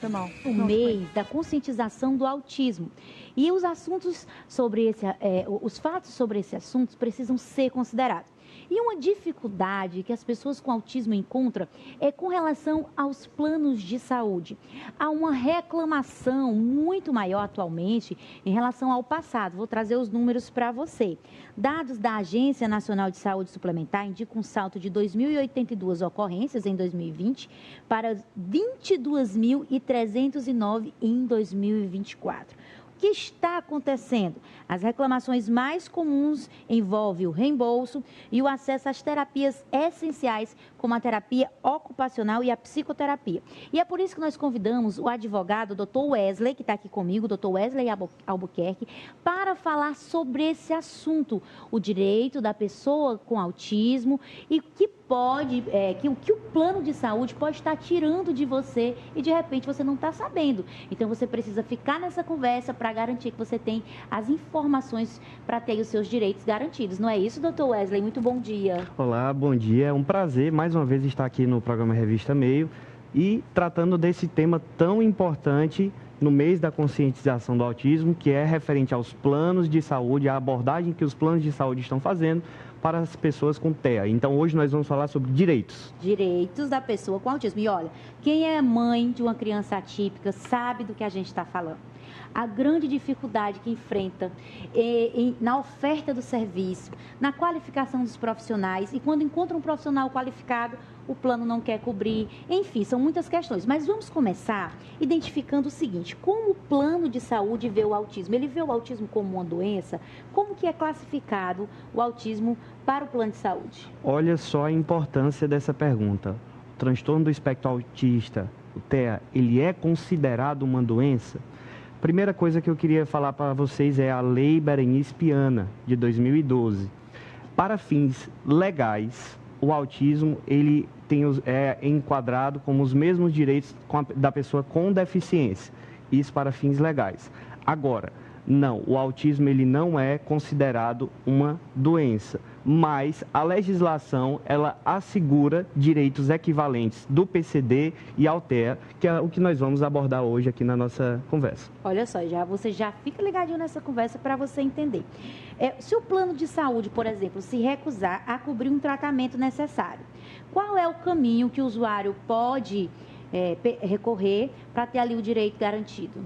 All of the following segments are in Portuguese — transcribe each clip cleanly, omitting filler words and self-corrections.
Foi mal. O mês da conscientização do autismo. E os assuntos sobre os fatos sobre esse assunto precisam ser considerados. E uma dificuldade que as pessoas com autismo encontram é com relação aos planos de saúde. Há uma reclamação muito maior atualmente em relação ao passado. Vou trazer os números para você. Dados da Agência Nacional de Saúde Suplementar indicam um salto de 2.082 ocorrências em 2020 para 22.309 em 2024. O que está acontecendo? As reclamações mais comuns envolvem o reembolso e o acesso às terapias essenciais, como a terapia ocupacional e a psicoterapia. E é por isso que nós convidamos o advogado Dr. Wesley, que está aqui comigo, Dr. Wesley Albuquerque, para falar sobre esse assunto, o direito da pessoa com autismo e o que o plano de saúde pode estar tirando de você e de repente você não está sabendo. Então você precisa ficar nessa conversa para garantir que você tem as informações para ter os seus direitos garantidos. Não é isso, doutor Wesley? Muito bom dia. Olá, bom dia. É um prazer mais uma vez estar aqui no programa Revista Meio e tratando desse tema tão importante no mês da conscientização do autismo, que é referente aos planos de saúde, a abordagem que os planos de saúde estão fazendo para as pessoas com TEA. Então, hoje nós vamos falar sobre direitos. Direitos da pessoa com autismo. E olha, quem é mãe de uma criança atípica sabe do que a gente está falando. A grande dificuldade que enfrenta na oferta do serviço, na qualificação dos profissionais, e quando encontra um profissional qualificado, o plano não quer cobrir. Enfim, são muitas questões. Mas vamos começar identificando o seguinte: como o plano de saúde vê o autismo? Ele vê o autismo como uma doença? Como que é classificado o autismo para o plano de saúde? Olha só a importância dessa pergunta. O transtorno do espectro autista, o TEA, ele é considerado uma doença? Primeira coisa que eu queria falar para vocês é a Lei Berenice Piana, de 2012. Para fins legais, o autismo ele é enquadrado como os mesmos direitos da pessoa com deficiência. Isso para fins legais. Agora, não, o autismo ele não é considerado uma doença, mas a legislação ela assegura direitos equivalentes do PCD e ao TEA, que é o que nós vamos abordar hoje aqui na nossa conversa. Olha só, você já fica ligadinho nessa conversa para você entender. Se o plano de saúde, por exemplo, se recusar a cobrir um tratamento necessário, qual é o caminho que o usuário pode recorrer para ter ali o direito garantido?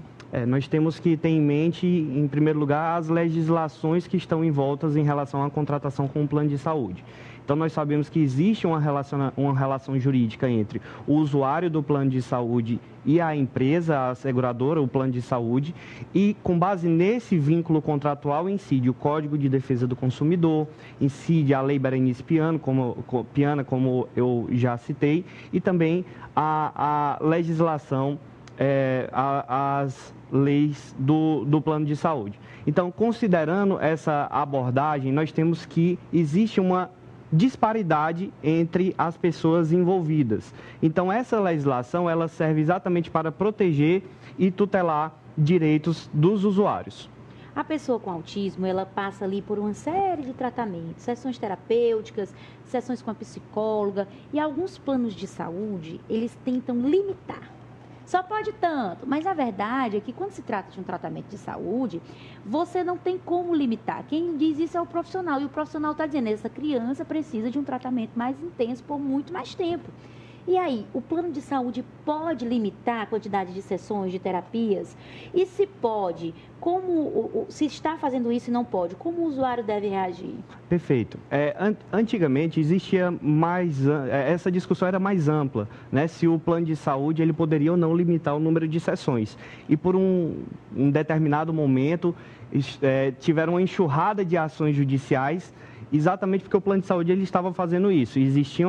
Nós temos que ter em mente, em primeiro lugar, as legislações que estão envoltas em relação à contratação com o plano de saúde. Então, nós sabemos que existe uma relação jurídica entre o usuário do plano de saúde e a empresa, a seguradora, o plano de saúde, e com base nesse vínculo contratual incide o Código de Defesa do Consumidor, incide a Lei Berenice Piana, como eu já citei, e também a legislação, as leis do plano de saúde. Então, considerando essa abordagem, nós temos que existe uma disparidade entre as pessoas envolvidas. Então, essa legislação, ela serve exatamente para proteger e tutelar direitos dos usuários. A pessoa com autismo, ela passa ali por uma série de tratamentos, sessões terapêuticas, sessões com a psicóloga, e alguns planos de saúde, eles tentam limitar. Só pode tanto, mas a verdade é que quando se trata de um tratamento de saúde, você não tem como limitar. Quem diz isso é o profissional, e o profissional está dizendo, essa criança precisa de um tratamento mais intenso por muito mais tempo. E aí, o plano de saúde pode limitar a quantidade de sessões, de terapias? E se pode, se está fazendo isso e não pode, como o usuário deve reagir? Perfeito. Antigamente existia essa discussão era mais ampla, né? Se o plano de saúde ele poderia ou não limitar o número de sessões. E por um determinado momento tiveram uma enxurrada de ações judiciais, exatamente porque o plano de saúde ele estava fazendo isso. Existia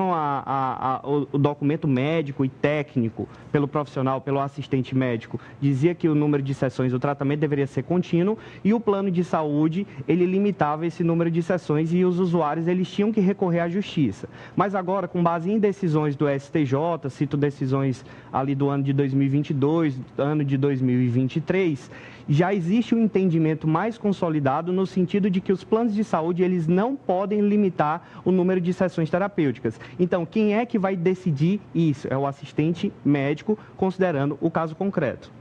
o documento médico e técnico pelo profissional, pelo assistente médico, dizia que o número de sessões do tratamento deveria ser contínuo, e o plano de saúde ele limitava esse número de sessões, e os usuários eles tinham que recorrer à justiça. Mas agora, com base em decisões do STJ, cito decisões ali do ano de 2022, ano de 2023, já existe um entendimento mais consolidado no sentido de que os planos de saúde eles não podem limitar o número de sessões terapêuticas. Então, quem é que vai decidir isso? É o assistente médico, considerando o caso concreto.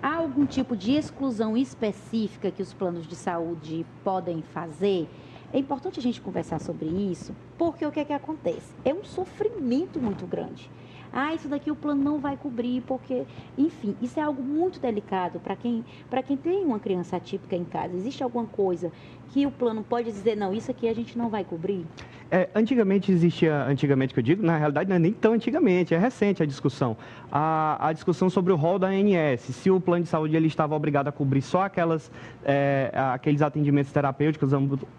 Há algum tipo de exclusão específica que os planos de saúde podem fazer? É importante a gente conversar sobre isso, porque o que é que acontece? É um sofrimento muito grande. Ah, isso daqui o plano não vai cobrir, porque, enfim, isso é algo muito delicado para quem tem uma criança atípica em casa. Existe alguma coisa que o plano pode dizer, não, isso aqui a gente não vai cobrir? Antigamente existia, que eu digo, na realidade não é nem tão antigamente, é recente a discussão. A discussão sobre o rol da ANS, se o plano de saúde ele estava obrigado a cobrir só aqueles atendimentos terapêuticos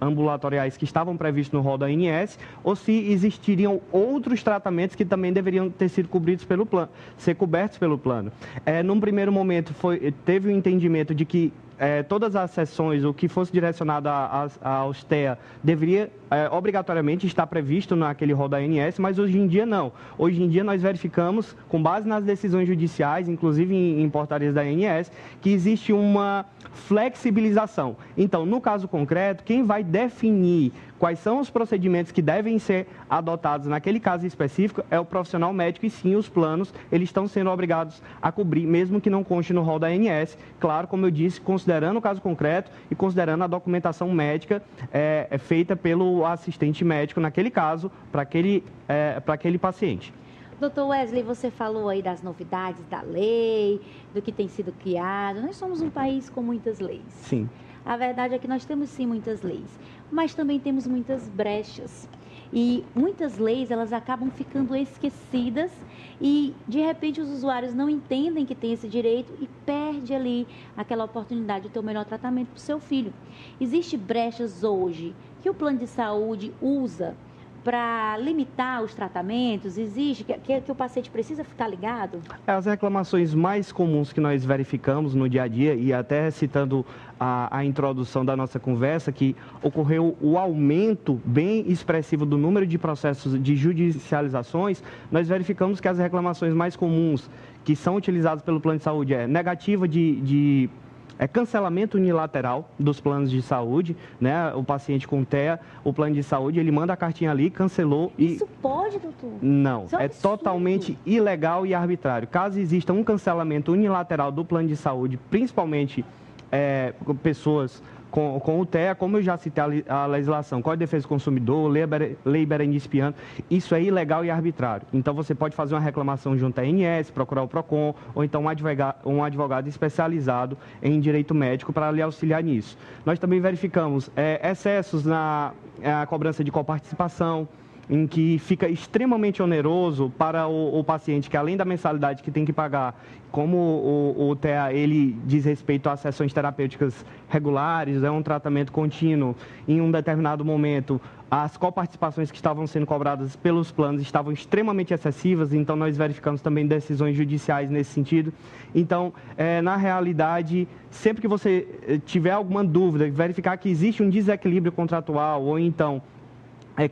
ambulatoriais que estavam previstos no rol da ANS, ou se existiriam outros tratamentos que também deveriam ter sido cobertos pelo plano, ser cobertos pelo plano. Num primeiro momento teve o entendimento de que todas as sessões, o que fosse direcionado à TEA, deveria obrigatoriamente estar previsto naquele rol da ANS, mas hoje em dia não. Hoje em dia nós verificamos, com base nas decisões judiciais, inclusive em portarias da ANS, que existe uma flexibilização. Então, no caso concreto, quem vai definir quais são os procedimentos que devem ser adotados naquele caso específico é o profissional médico, e sim, os planos, eles estão sendo obrigados a cobrir, mesmo que não conste no rol da ANS, claro, como eu disse, considerando o caso concreto e considerando a documentação médica feita pelo assistente médico naquele caso, para aquele paciente. Doutor Wesley, você falou aí das novidades da lei, do que tem sido criado. Nós somos um país com muitas leis. Sim. A verdade é que nós temos sim muitas leis, mas também temos muitas brechas. E muitas leis, elas acabam ficando esquecidas e, de repente, os usuários não entendem que tem esse direito e perde ali aquela oportunidade de ter o melhor tratamento para o seu filho. Existem brechas hoje que o plano de saúde usa para limitar os tratamentos? Existe que o paciente precisa ficar ligado? As reclamações mais comuns que nós verificamos no dia a dia, e até citando a introdução da nossa conversa, que ocorreu o aumento bem expressivo do número de processos de judicializações, nós verificamos que as reclamações mais comuns que são utilizadas pelo plano de saúde negativa de cancelamento unilateral dos planos de saúde, né? O paciente com TEA, o plano de saúde, ele manda a cartinha ali, cancelou e... Isso pode, doutor? Não, é totalmente ilegal e arbitrário. Caso exista um cancelamento unilateral do plano de saúde, principalmente pessoas com o TEA, como eu já citei a legislação, Código de Defesa do Consumidor, Lei Berenice Piano, isso é ilegal e arbitrário. Então, você pode fazer uma reclamação junto à ANS, procurar o PROCON, ou então um advogado especializado em direito médico para lhe auxiliar nisso. Nós também verificamos excessos na cobrança de coparticipação, em que fica extremamente oneroso para o paciente, que além da mensalidade que tem que pagar, como o TEA, ele diz respeito às sessões terapêuticas regulares, é um tratamento contínuo, em um determinado momento, as coparticipações que estavam sendo cobradas pelos planos estavam extremamente excessivas, então nós verificamos também decisões judiciais nesse sentido. Então, na realidade, sempre que você tiver alguma dúvida, verificar que existe um desequilíbrio contratual, ou então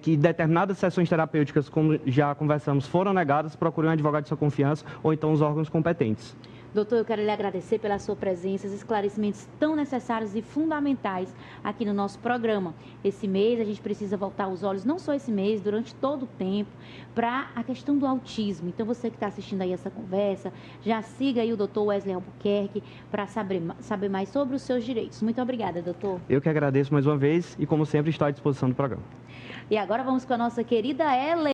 que determinadas sessões terapêuticas, como já conversamos, foram negadas, procure um advogado de sua confiança ou então os órgãos competentes. Doutor, eu quero lhe agradecer pela sua presença, os esclarecimentos tão necessários e fundamentais aqui no nosso programa. Esse mês a gente precisa voltar os olhos, não só esse mês, durante todo o tempo, para a questão do autismo. Então, você que está assistindo aí essa conversa, já siga aí o doutor Wesley Albuquerque para saber mais sobre os seus direitos. Muito obrigada, doutor. Eu que agradeço mais uma vez e, como sempre, estou à disposição do programa. E agora vamos com a nossa querida Ellen.